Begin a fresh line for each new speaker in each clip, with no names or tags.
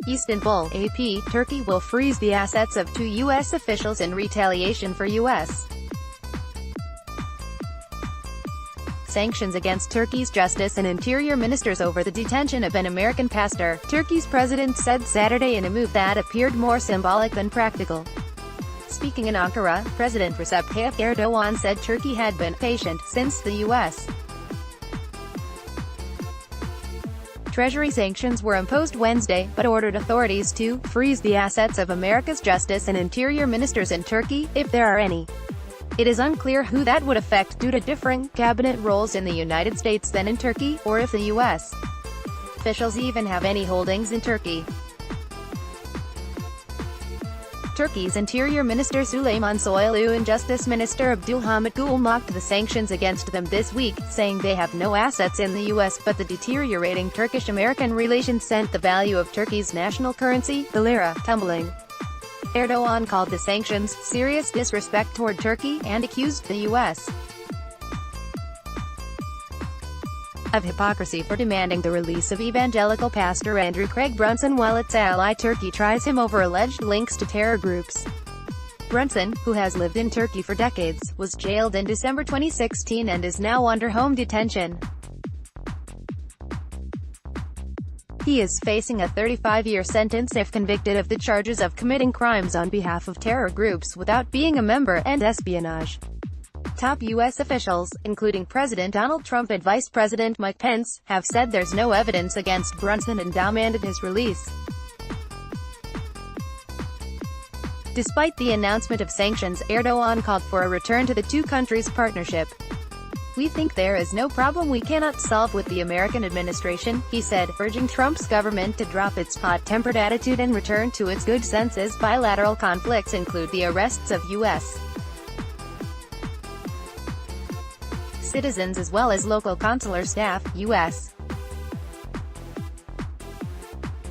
Istanbul, AP, Turkey will freeze the assets of 2 U.S. officials in retaliation for U.S. sanctions against Turkey's Justice and Interior Ministers over the detention of an American pastor, Turkey's president said Saturday in a move that appeared more symbolic than practical. Speaking in Ankara, President Recep Tayyip Erdogan said Turkey had been patient since the U.S. Treasury sanctions were imposed Wednesday, but ordered authorities to freeze the assets of America's Justice and Interior Ministers in Turkey, if there are any. It is unclear who that would affect due to differing cabinet roles in the United States than in Turkey, or if the U.S. officials even have any holdings in Turkey. Turkey's Interior Minister Süleyman Soylu and Justice Minister Abdülhamit Gül mocked the sanctions against them this week, saying they have no assets in the U.S. but the deteriorating Turkish-American relations sent the value of Turkey's national currency, the lira, tumbling. Erdogan called the sanctions serious disrespect toward Turkey, and accused the U.S. of hypocrisy for demanding the release of evangelical pastor Andrew Craig Brunson while its ally Turkey tries him over alleged links to terror groups. Brunson, who has lived in Turkey for decades, was jailed in December 2016 and is now under home detention. He is facing a 35-year sentence if convicted of the charges of committing crimes on behalf of terror groups without being a member, and espionage. Top U.S. officials, including President Donald Trump and Vice President Mike Pence, have said there's no evidence against Brunson and demanded his release. Despite the announcement of sanctions, Erdogan called for a return to the two countries' partnership. "We think there is no problem we cannot solve with the American administration," he said, urging Trump's government to drop its hot-tempered attitude and return to its good sense. Bilateral conflicts include the arrests of U.S. citizens as well as local consular staff, U.S.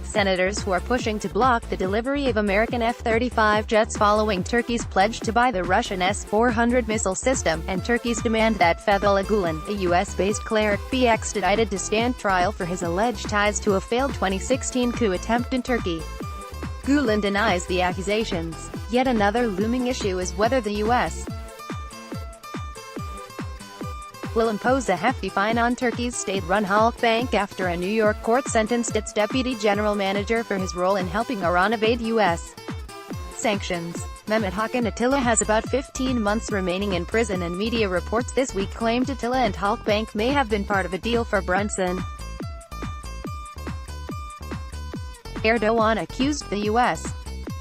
senators who are pushing to block the delivery of American F-35 jets following Turkey's pledge to buy the Russian S-400 missile system, and Turkey's demand that Fethullah Gulen, a U.S.-based cleric, be extradited to stand trial for his alleged ties to a failed 2016 coup attempt in Turkey. Gulen denies the accusations. Yet another looming issue is whether the U.S. will impose a hefty fine on Turkey's state-run Halkbank after a New York court sentenced its deputy general manager for his role in helping Iran evade U.S. sanctions. Mehmet Hakan Atilla has about 15 months remaining in prison, and media reports this week claimed Atilla and Halkbank may have been part of a deal for Brunson. Erdogan accused the U.S.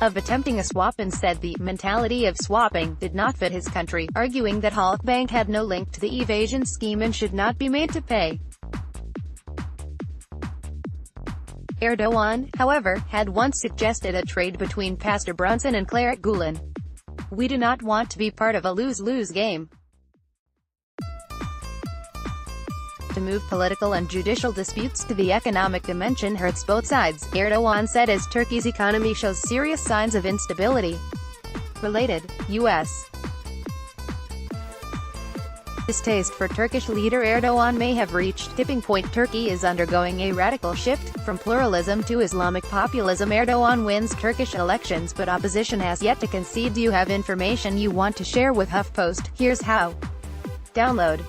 of attempting a swap and said the mentality of swapping did not fit his country, arguing that Halkbank had no link to the evasion scheme and should not be made to pay. Erdogan, however, had once suggested a trade between Pastor Brunson and cleric Gulen. "We do not want to be part of a lose-lose game." To move political and judicial disputes to the economic dimension hurts both sides, Erdogan said, as Turkey's economy shows serious signs of instability. Related, U.S. distaste for Turkish leader Erdogan may have reached tipping point. Turkey is undergoing a radical shift from pluralism to Islamic populism. Erdogan wins Turkish elections, but opposition has yet to concede. Do you have information you want to share with HuffPost? Here's how. Download